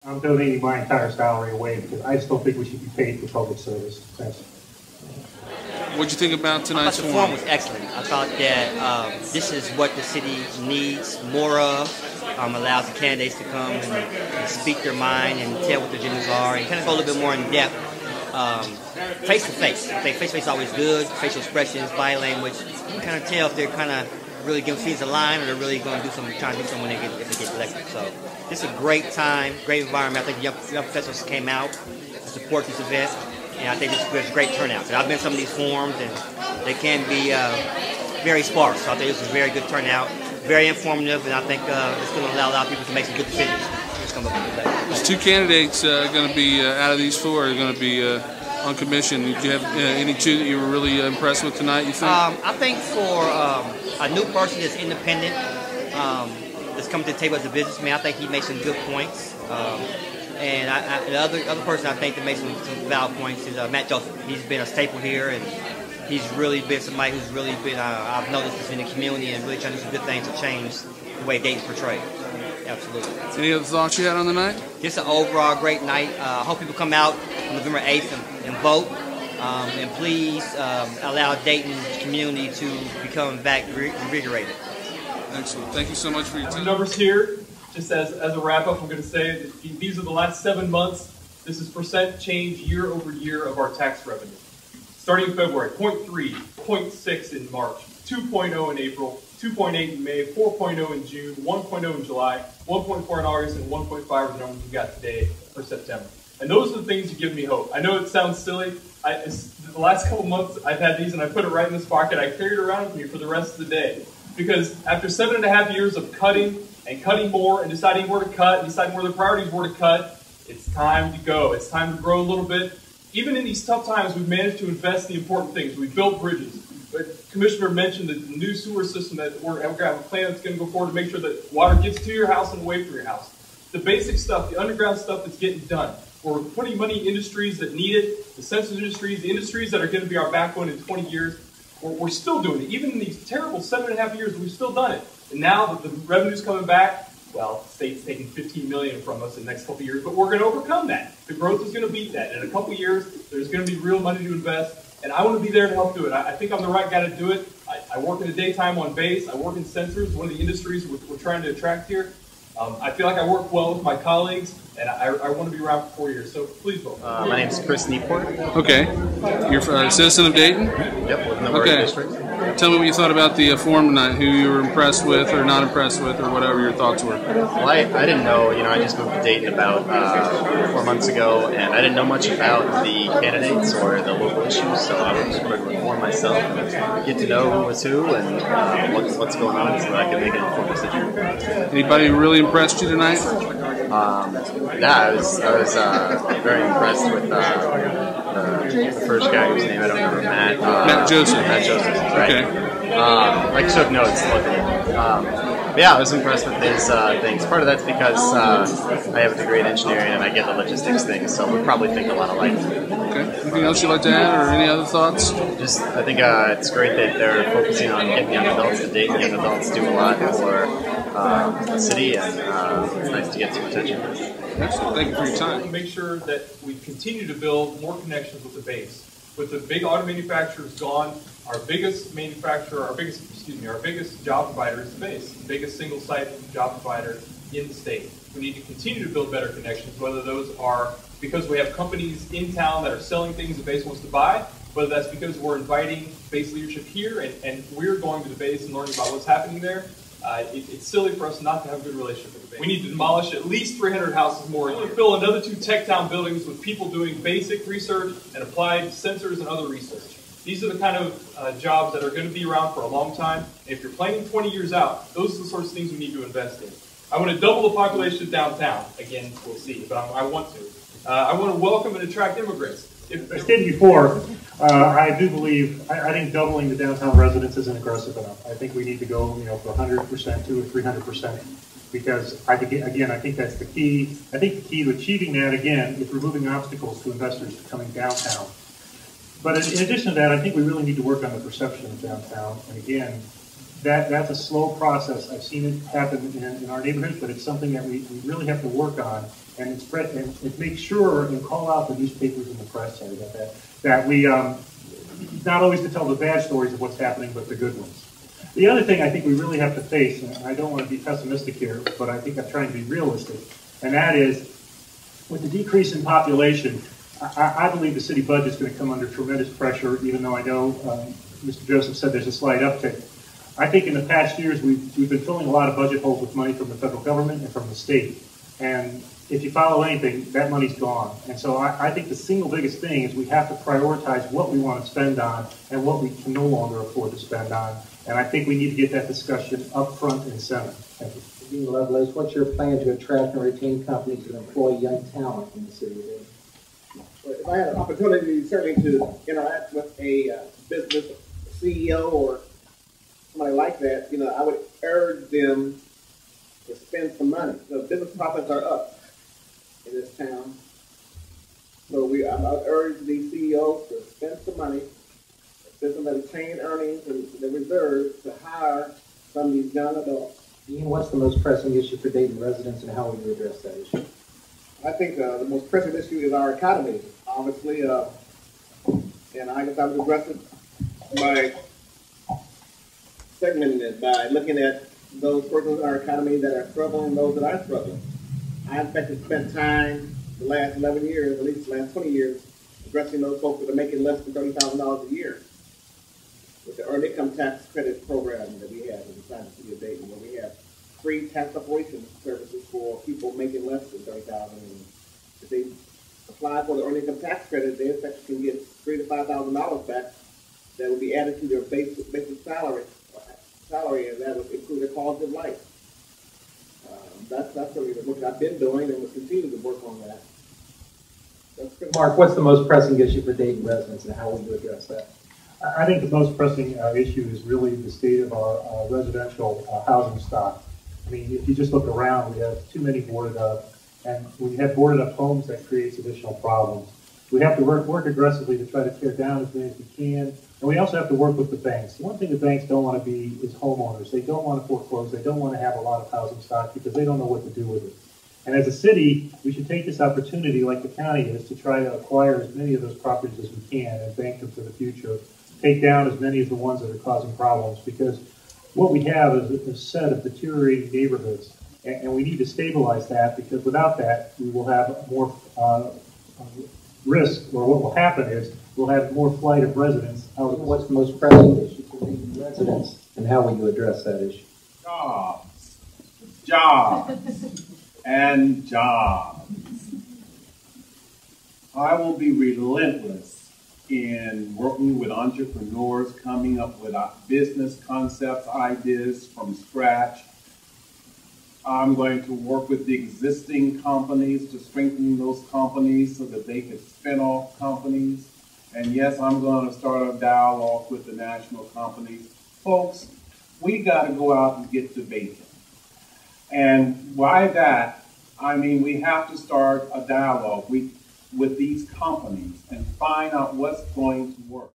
I'm donating my entire salary away because I still think we should be paid for public service. Thanks. What'd you think about tonight's forum? The forum was excellent. I thought that this is what the city needs more of. Allows the candidates to come and speak their mind and tell what their agendas are and kind of go a little bit more in depth. Face to face. I think face to face is always good. Facial expressions, body language. You can kind of tell if they're kind of really giving seeds a line or they're really going to do something, trying to do something when if they get elected. So this is a great time, great environment. I think young professionals came out to support this event, and I think there's a great turnout. And I've been to some of these forums, and they can be very sparse. So I think this is a very good turnout, very informative, and I think it's going to allow a lot of people to make some good decisions. There's two candidates going to be out of these four are going to be on commission. Did you have any two that you were really impressed with tonight, you think? I think for a new person that's independent, that's coming to the table as a businessman, I think he made some good points. And the other person I think that made some valid points is Matt Joseph. He's been a staple here, and he's really been somebody who's really been, I've noticed, is in the community and really trying to do some good things to change the way Dayton's portrayed. Absolutely. Any other thoughts you had on the night? Just an overall great night. I hope people come out on November 8th and vote. And please allow Dayton's community to become back invigorated. Excellent. Thank you so much for your time. The numbers here, just as a wrap-up, I'm going to say that these are the last 7 months. This is percent change year over year of our tax revenue. Starting in February, 0.3, 0.6 in March, 2.0 in April, 2.8 in May, 4.0 in June, 1.0 in July, 1.4 in August, and 1.5 are the numbers we got today for September. And those are the things that give me hope. I know it sounds silly. The last couple months I've had these and I put it right in this pocket. I carry it around with me for the rest of the day. Because after 7.5 years of cutting and cutting more and deciding where to cut and deciding where the priorities were to cut, it's time to go. It's time to grow a little bit. Even in these tough times, we've managed to invest in the important things. We've built bridges. But Commissioner mentioned the new sewer system that we're going to have a plan that's going to go forward to make sure that water gets to your house and away from your house. The basic stuff, the underground stuff that's getting done. We're putting money in industries that need it, the sensitive industries, the industries that are going to be our backbone in 20 years. We're still doing it. Even in these terrible 7.5 years, we've still done it. And now that the revenue's coming back, well, the state's taking $15 million from us in the next couple of years, but we're going to overcome that. The growth is going to beat that. In a couple of years, there's going to be real money to invest. And I want to be there to help do it. I think I'm the right guy to do it. I work in the daytime on base. I work in sensors, one of the industries we're trying to attract here. I feel like I work well with my colleagues, and I want to be around for 4 years. So please vote. My name is Chris Nieport. Okay. You're a citizen of Dayton? Yep, with okay. District. Tell me what you thought about the forum tonight, who you were impressed with or not impressed with, or whatever your thoughts were. Well, I didn't know, I just moved to Dayton about 4 months ago, and I didn't know much about the candidates or the local issues, so I just wanted to inform myself and get to know who was who and what's going on so that I can make an informed decision. Anybody really impressed you tonight? Yeah, I was very impressed with the first guy whose name I don't remember, Matt Joseph. Matt Joseph, right? Okay. I took notes looking. But yeah, I was impressed with his things. Part of that's because I have a degree in engineering and I get the logistics things, so we probably think a lot alike. Okay. Anything else you'd like to add, or any other thoughts? Just, I think it's great that they're focusing on getting young adults to date. Young adults do a lot for the city, and it's nice to get some attention. Excellent. Thank you for your time. Make sure that we continue to build more connections with the base. With the big auto manufacturers gone, our biggest manufacturer, our biggest job provider is the base, the biggest single site job provider in the state. We need to continue to build better connections, whether those are because we have companies in town that are selling things the base wants to buy, whether that's because we're inviting base leadership here and we're going to the base and learning about what's happening there. It's silly for us not to have a good relationship with the base. We need to demolish at least 300 houses more. We want to fill another 2 tech town buildings with people doing basic research and applied sensors and other research. These are the kind of jobs that are going to be around for a long time. And if you're planning 20 years out, those are the sorts of things we need to invest in. I want to double the population of downtown. Again, we'll see, but I want to. I want to welcome and attract immigrants. I stated before, I do believe, I think doubling the downtown residents isn't aggressive enough. I think we need to go, for 100% to 300%, because I think that's the key. I think the key to achieving that, again, is removing obstacles to investors coming downtown. But in addition to that, I think we really need to work on the perception of downtown. And again, that's a slow process. I've seen it happen in our neighborhoods, but it's something that we really have to work on. and spread and make sure and call out the newspapers and the press, sorry about that we not always to tell the bad stories of what's happening, but the good ones. The other thing I think we really have to face, and I don't want to be pessimistic here, but I think I'm trying to be realistic, and that is, with the decrease in population, I believe the city budget is going to come under tremendous pressure, even though I know Mr. Joseph said there's a slight uptick. I think in the past years we've been filling a lot of budget holes with money from the federal government and from the state. And if you follow anything, that money's gone. And so I think the single biggest thing is we have to prioritize what we want to spend on and what we can no longer afford to spend on. And I think we need to get that discussion up front and center. Thank you. Dean Lovelace, what's your plan to attract and retain companies that employ young talent in the city of Dayton? Well, if I had an opportunity, certainly to interact with a business CEO or somebody like that, I would urge them to spend some money. The business profits are up in this town. So I would urge the CEOs to spend some money, spend some of the retained earnings and the reserves to hire some of these young adults. Dean, what's the most pressing issue for Dayton residents and how will you address that issue? I think the most pressing issue is our economy, obviously, and I guess I would address it by segmenting it, by looking at those persons in our economy that are struggling and those that are struggling. I, in fact, have spent time the last 11 years, at least the last 20 years, addressing those folks that are making less than $30,000 a year with the Earned Income Tax Credit program that we have inside the city of Dayton, where we have free tax preparation services for people making less than $30,000. And if they apply for the Earned Income Tax Credit, they in fact can get $3,000 to $5,000 back that will be added to their basic salary, and that would include their quality of life. That's really the work I've been doing and will continue to work on that. Mark, what's the most pressing issue for Dayton residents and how will you address that? I think the most pressing issue is really the state of our residential housing stock. I mean, if you just look around, we have too many boarded up, and when you have boarded up homes, that creates additional problems. We have to work aggressively to try to tear down as many as we can, and we also have to work with the banks. The one thing the banks don't want to be is homeowners. They don't want to foreclose. They don't want to have a lot of housing stock because they don't know what to do with it. And as a city, we should take this opportunity, like the county is, to try to acquire as many of those properties as we can and bank them for the future. Take down as many of the ones that are causing problems, because what we have is a set of deteriorating neighborhoods, and we need to stabilize that, because without that, we will have more risk, or what will happen is we'll have more flight of residents out of. What's the most pressing issue for Dayton residents and how will you address that issue? Jobs, and jobs. I will be relentless in working with entrepreneurs, coming up with business concepts, ideas from scratch. I'm going to work with the existing companies to strengthen those companies so that they can spin off companies. And yes, I'm going to start a dialogue with the national companies. Folks, we got to go out and get the bacon. And by that, I mean we have to start a dialogue with these companies and find out what's going to work.